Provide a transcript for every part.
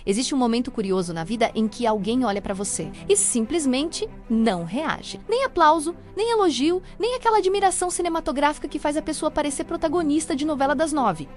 Existe um momento curioso na vida em que alguém olha pra você e simplesmente não reage. Nem aplauso, nem elogio, nem aquela admiração cinematográfica que faz a pessoa parecer protagonista de novela das 9.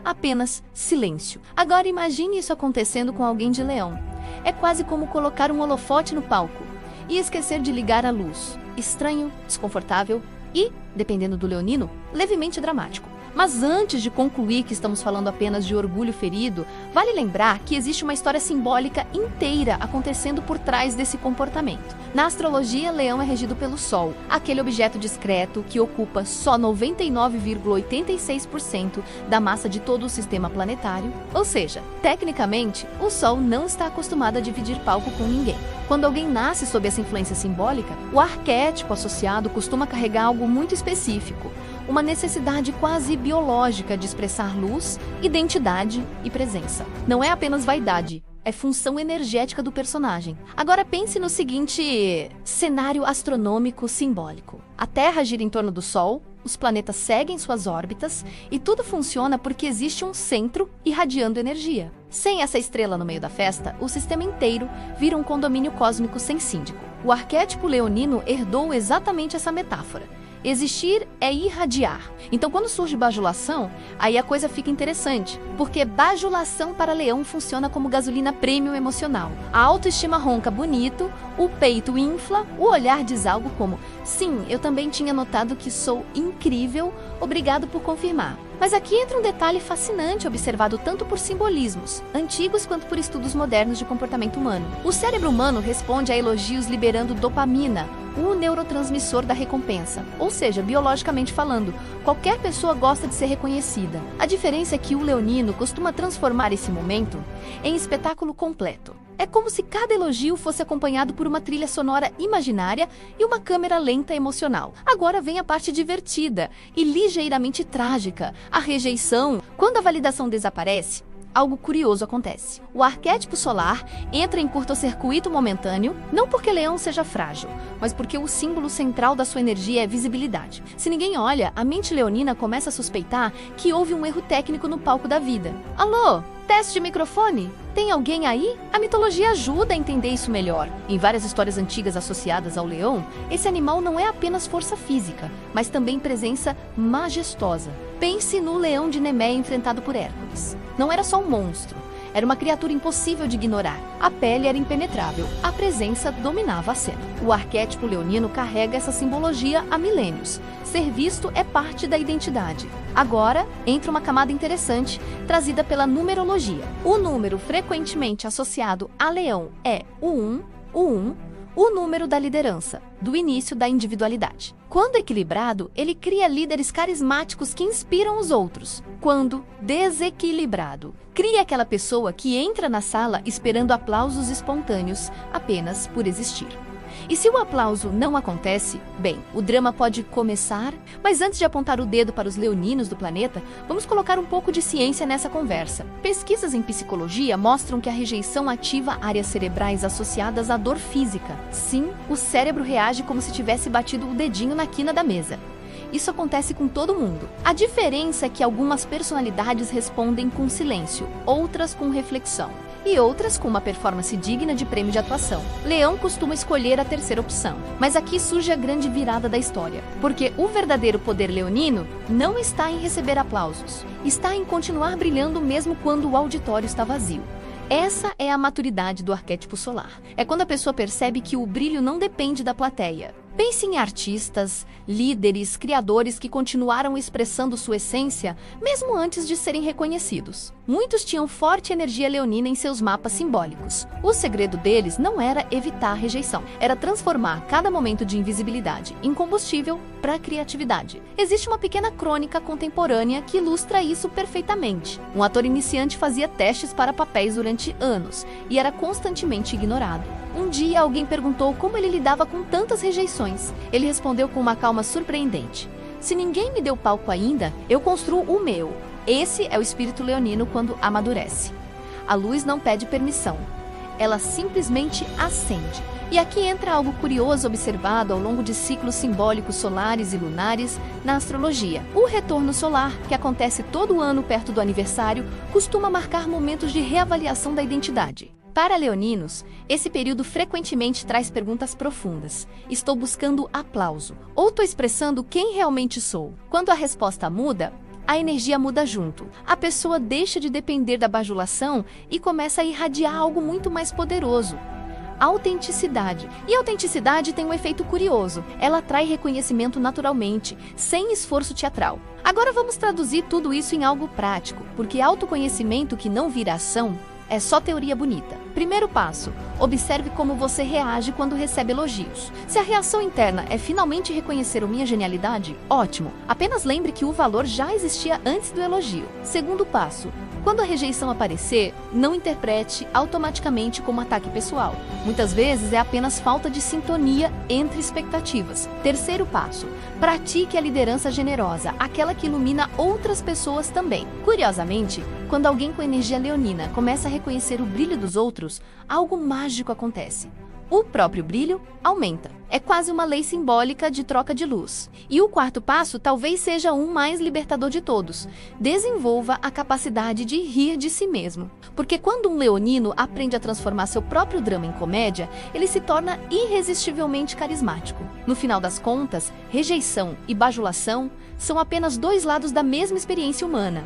Apenas silêncio. Agora imagine isso acontecendo com alguém de Leão. É quase como colocar um holofote no palco e esquecer de ligar a luz. Estranho, desconfortável e, dependendo do leonino, levemente dramático. Mas antes de concluir que estamos falando apenas de orgulho ferido, vale lembrar que existe uma história simbólica inteira acontecendo por trás desse comportamento. Na astrologia, Leão é regido pelo Sol, aquele objeto discreto que ocupa só 99,86% da massa de todo o sistema planetário. Ou seja, tecnicamente, o Sol não está acostumado a dividir palco com ninguém. Quando alguém nasce sob essa influência simbólica, o arquétipo associado costuma carregar algo muito específico, uma necessidade quase biológica de expressar luz, identidade e presença. Não é apenas vaidade, é função energética do personagem. Agora pense no seguinte cenário astronômico simbólico. A Terra gira em torno do Sol, os planetas seguem suas órbitas e tudo funciona porque existe um centro irradiando energia. Sem essa estrela no meio da festa, o sistema inteiro vira um condomínio cósmico sem síndico. O arquétipo leonino herdou exatamente essa metáfora. Existir é irradiar. Então, quando surge bajulação, aí a coisa fica interessante, porque bajulação para Leão funciona como gasolina premium emocional. A autoestima ronca bonito, o peito infla, o olhar diz algo como: sim, eu também tinha notado que sou incrível, obrigado por confirmar. Mas aqui entra um detalhe fascinante observado tanto por simbolismos antigos quanto por estudos modernos de comportamento humano. O cérebro humano responde a elogios liberando dopamina, o neurotransmissor da recompensa. Ou seja, biologicamente falando, qualquer pessoa gosta de ser reconhecida. A diferença é que o leonino costuma transformar esse momento em espetáculo completo. É como se cada elogio fosse acompanhado por uma trilha sonora imaginária e uma câmera lenta emocional. Agora vem a parte divertida e ligeiramente trágica, a rejeição. Quando a validação desaparece, algo curioso acontece. O arquétipo solar entra em curto-circuito momentâneo, não porque Leão seja frágil, mas porque o símbolo central da sua energia é visibilidade. Se ninguém olha, a mente leonina começa a suspeitar que houve um erro técnico no palco da vida. Alô? Teste de microfone? Tem alguém aí? A mitologia ajuda a entender isso melhor. Em várias histórias antigas associadas ao leão, esse animal não é apenas força física, mas também presença majestosa. Pense no leão de Nemé enfrentado por Hércules. Não era só um monstro, era uma criatura impossível de ignorar. A pele era impenetrável, a presença dominava a cena. O arquétipo leonino carrega essa simbologia há milênios. Ser visto é parte da identidade. Agora, entra uma camada interessante, trazida pela numerologia. O número frequentemente associado a leão é o 1, o número da liderança, do início da individualidade. Quando equilibrado, ele cria líderes carismáticos que inspiram os outros. Quando desequilibrado, cria aquela pessoa que entra na sala esperando aplausos espontâneos apenas por existir. E se o aplauso não acontece, bem, o drama pode começar. Mas antes de apontar o dedo para os leoninos do planeta, vamos colocar um pouco de ciência nessa conversa. Pesquisas em psicologia mostram que a rejeição ativa áreas cerebrais associadas à dor física. Sim, o cérebro reage como se tivesse batido o dedinho na quina da mesa. Isso acontece com todo mundo. A diferença é que algumas personalidades respondem com silêncio, outras com reflexão e outras com uma performance digna de prêmio de atuação. Leão costuma escolher a terceira opção. Mas aqui surge a grande virada da história, porque o verdadeiro poder leonino não está em receber aplausos, está em continuar brilhando mesmo quando o auditório está vazio. Essa é a maturidade do arquétipo solar. É quando a pessoa percebe que o brilho não depende da plateia. Pense em artistas, líderes, criadores que continuaram expressando sua essência mesmo antes de serem reconhecidos. Muitos tinham forte energia leonina em seus mapas simbólicos. O segredo deles não era evitar a rejeição, era transformar cada momento de invisibilidade em combustível para a criatividade. Existe uma pequena crônica contemporânea que ilustra isso perfeitamente. Um ator iniciante fazia testes para papéis durante anos e era constantemente ignorado. Um dia alguém perguntou como ele lidava com tantas rejeições. Ele respondeu com uma calma surpreendente: se ninguém me deu palco ainda, eu construo o meu. Esse é o espírito leonino quando amadurece. A luz não pede permissão, ela simplesmente acende. E aqui entra algo curioso observado ao longo de ciclos simbólicos solares e lunares na astrologia. O retorno solar, que acontece todo ano perto do aniversário, costuma marcar momentos de reavaliação da identidade. Para leoninos, esse período frequentemente traz perguntas profundas. Estou buscando aplauso? Ou estou expressando quem realmente sou? Quando a resposta muda, a energia muda junto. A pessoa deixa de depender da bajulação e começa a irradiar algo muito mais poderoso. Autenticidade. E a autenticidade tem um efeito curioso. Ela atrai reconhecimento naturalmente, sem esforço teatral. Agora vamos traduzir tudo isso em algo prático, porque autoconhecimento que não vira ação é só teoria bonita. Primeiro passo: observe como você reage quando recebe elogios. Se a reação interna é finalmente reconhecer a minha genialidade, ótimo. Apenas lembre que o valor já existia antes do elogio. Segundo passo: quando a rejeição aparecer, não interprete automaticamente como ataque pessoal. Muitas vezes é apenas falta de sintonia entre expectativas. Terceiro passo: pratique a liderança generosa, aquela que ilumina outras pessoas também. Curiosamente, quando alguém com energia leonina começa a reconhecer o brilho dos outros, algo mágico acontece. O próprio brilho aumenta. É quase uma lei simbólica de troca de luz. E o quarto passo talvez seja o mais libertador de todos. Desenvolva a capacidade de rir de si mesmo. Porque quando um leonino aprende a transformar seu próprio drama em comédia, ele se torna irresistivelmente carismático. No final das contas, rejeição e bajulação são apenas dois lados da mesma experiência humana.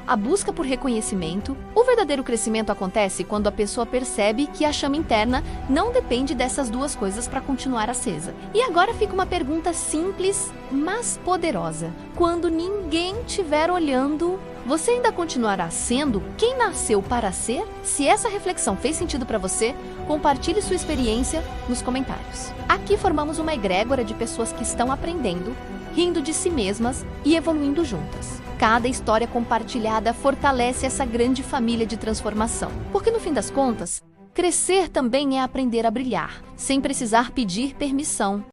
A busca por reconhecimento. O verdadeiro crescimento acontece quando a pessoa percebe que a chama interna não depende dessas duas coisas para continuar acesa. E agora fica uma pergunta simples, mas poderosa. Quando ninguém estiver olhando, você ainda continuará sendo quem nasceu para ser? Se essa reflexão fez sentido para você, compartilhe sua experiência nos comentários. Aqui formamos uma egrégora de pessoas que estão aprendendo, rindo de si mesmas e evoluindo juntas. Cada história compartilhada fortalece essa grande família de transformação. Porque no fim das contas, crescer também é aprender a brilhar, sem precisar pedir permissão.